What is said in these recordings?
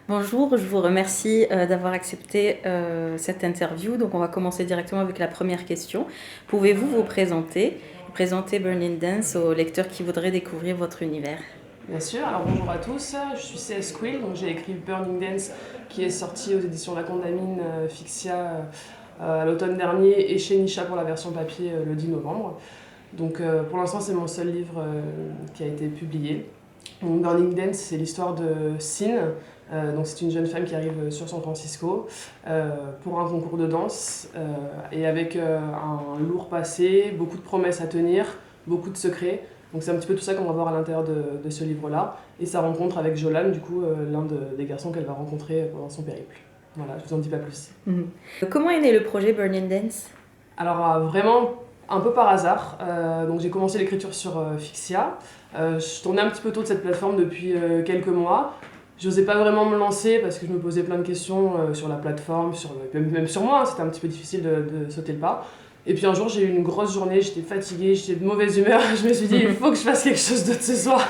Bonjour, je vous remercie d'avoir accepté cette interview. Donc, on va commencer directement avec la première question. Pouvez-vous vous présenter Burning Dance aux lecteurs qui voudraient découvrir votre univers? Bien sûr, alors bonjour à tous, je suis CS Quill, donc j'ai écrit Burning Dance qui est sorti aux éditions La Condamine Fixia à l'automne dernier et chez Nisha pour la version papier le 10 novembre. Donc pour l'instant c'est mon seul livre qui a été publié. Donc, Burning Dance c'est l'histoire de Sin, donc c'est une jeune femme qui arrive sur San Francisco pour un concours de danse et avec un lourd passé, beaucoup de promesses à tenir, beaucoup de secrets. Donc c'est un petit peu tout ça qu'on va voir à l'intérieur de ce livre-là. Et sa rencontre avec Jolan, du coup, des garçons qu'elle va rencontrer pendant son périple. Voilà, je vous en dis pas plus. Comment est né le projet Burning Dance? Alors vraiment un peu par hasard. Donc j'ai commencé l'écriture sur Fixia. Je tournais un petit peu autour de cette plateforme depuis quelques mois. J'osais pas vraiment me lancer parce que je me posais plein de questions sur la plateforme, même sur moi, hein, c'était un petit peu difficile de sauter le pas. Et puis un jour j'ai eu une grosse journée, j'étais fatiguée, j'étais de mauvaise humeur, je me suis dit il faut que je fasse quelque chose d'autre ce soir.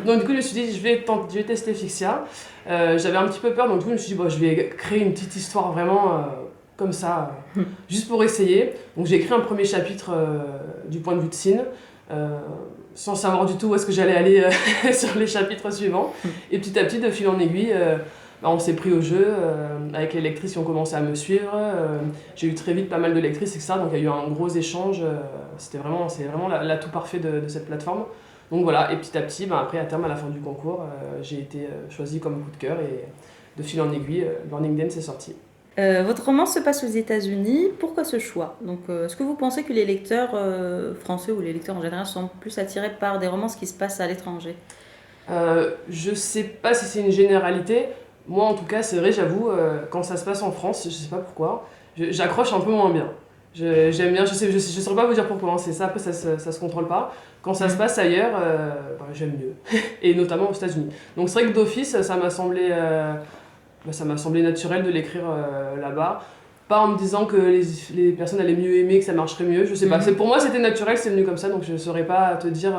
Donc du coup je me suis dit je vais tester Fixia. J'avais un petit peu peur donc du coup je me suis dit bon, je vais créer une petite histoire vraiment comme ça, juste pour essayer. Donc j'ai écrit un premier chapitre du point de vue de Sin. Sans savoir du tout où est-ce que j'allais aller sur les chapitres suivants. Et petit à petit, de fil en aiguille, on s'est pris au jeu. Avec les lectrices qui ont commencé à me suivre. J'ai eu très vite pas mal de lectrices, etc. Donc il y a eu un gros échange. C'est vraiment l'atout parfait de cette plateforme. Donc voilà, et petit à petit, après, à terme, à la fin du concours, j'ai été choisie comme coup de cœur. Et de fil en aiguille, Burning Dance est sorti. Votre roman se passe aux États-Unis. Pourquoi ce choix? Donc, est-ce que vous pensez que les lecteurs français ou les lecteurs en général sont plus attirés par des romans qui se passent à l'étranger? Je sais pas si c'est une généralité. Moi, en tout cas, c'est vrai, j'avoue, quand ça se passe en France, je sais pas pourquoi, j'accroche un peu moins bien. J'aime bien, je saurais pas vous dire pourquoi, hein, c'est ça, après ça se contrôle pas. Quand ça se passe ailleurs, j'aime mieux. Et notamment aux États-Unis. Donc c'est vrai que d'office, ça m'a semblé naturel de l'écrire là-bas. Pas en me disant que les personnes allaient mieux aimer, que ça marcherait mieux, je sais pas. Pour moi, c'était naturel, c'est venu comme ça, donc je saurais pas te dire.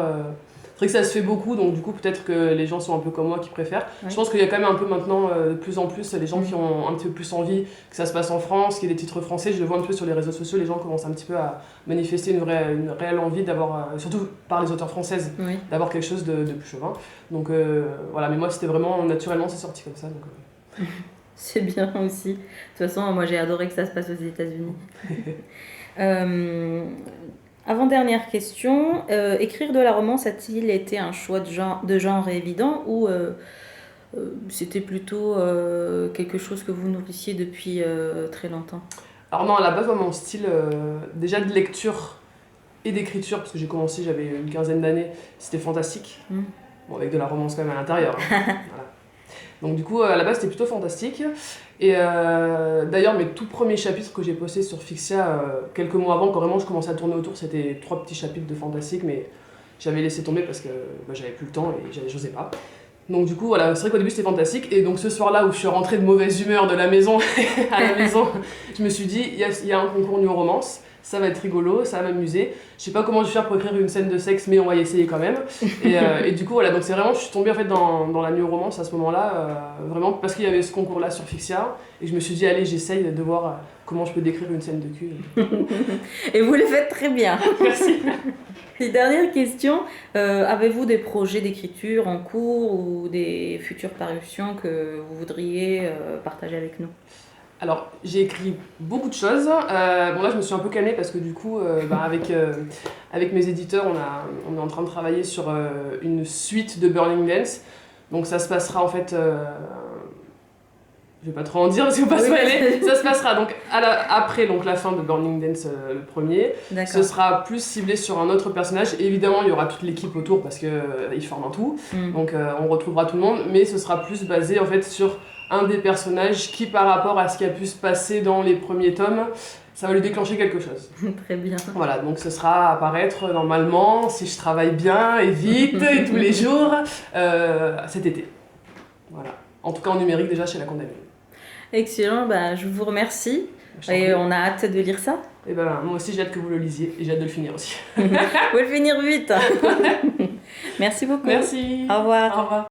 C'est vrai que ça se fait beaucoup, donc du coup, peut-être que les gens sont un peu comme moi qui préfèrent. Oui. Je pense qu'il y a quand même un peu maintenant, de plus en plus, les gens qui ont un petit peu plus envie que ça se passe en France, qu'il y ait des titres français. Je le vois un peu sur les réseaux sociaux, les gens commencent un petit peu à manifester une réelle envie d'avoir, surtout par les auteurs françaises, Oui. d'avoir quelque chose de plus chauvin. Donc voilà, mais moi, c'était vraiment naturellement, c'est sorti comme ça. Donc, C'est bien aussi. De toute façon, moi j'ai adoré que ça se passe aux États-Unis. Avant-dernière question, écrire de la romance a-t-il été un choix de genre évident ou c'était plutôt quelque chose que vous nourrissiez depuis très longtemps? Alors non, à la base, moi, mon style, déjà de lecture et d'écriture, parce que j'ai commencé, j'avais une quinzaine d'années, c'était fantastique. Bon, avec de la romance quand même à l'intérieur. Hein. Voilà. Donc du coup, à la base, c'était plutôt fantastique. Et d'ailleurs, mes tout premiers chapitres que j'ai postés sur Fixia, quelques mois avant, quand vraiment je commençais à tourner autour, c'était 3 petits chapitres de fantastique, mais j'avais laissé tomber parce que j'avais plus le temps et j'osais pas. Donc du coup, voilà, c'est vrai qu'au début c'était fantastique. Et donc ce soir-là où je suis rentrée de mauvaise humeur de la maison à la maison, je me suis dit, il y a un concours New Romance, ça va être rigolo, ça va m'amuser. Je sais pas comment je vais faire pour écrire une scène de sexe, mais on va y essayer quand même. Et du coup, voilà, donc c'est vraiment, je suis tombée en fait dans la New Romance à ce moment-là, vraiment parce qu'il y avait ce concours-là sur Fixia. Et je me suis dit, allez, j'essaye de voir comment je peux décrire une scène de cul. Et vous le faites très bien. Merci. Et dernière question, avez-vous des projets d'écriture en cours ou des futures parutions que vous voudriez partager avec nous? Alors, j'ai écrit beaucoup de choses. Bon, là, je me suis un peu calmée parce que du coup, avec mes éditeurs, on est en train de travailler sur une suite de Burning Dance. Donc, ça se passera en fait. Je vais pas trop en dire parce qu'il faut pas spoiler. Ça se passera donc après donc, la fin de Burning Dance, le premier. Ce sera plus ciblé sur un autre personnage. Et évidemment, il y aura toute l'équipe autour parce qu'ils forment un tout. Donc, on retrouvera tout le monde. Mais ce sera plus basé en fait sur un des personnages qui, par rapport à ce qui a pu se passer dans les premiers tomes, ça va lui déclencher quelque chose. Très bien. Voilà, donc ce sera à apparaître normalement, si je travaille bien et vite et tous les jours, cet été. Voilà. En tout cas en numérique déjà chez La Condamine. Excellent, je vous remercie et on a hâte de lire ça. Et moi aussi j'ai hâte que vous le lisiez et j'ai hâte de le finir aussi. Vous le finir vite. Merci beaucoup. Merci. Au revoir. Au revoir.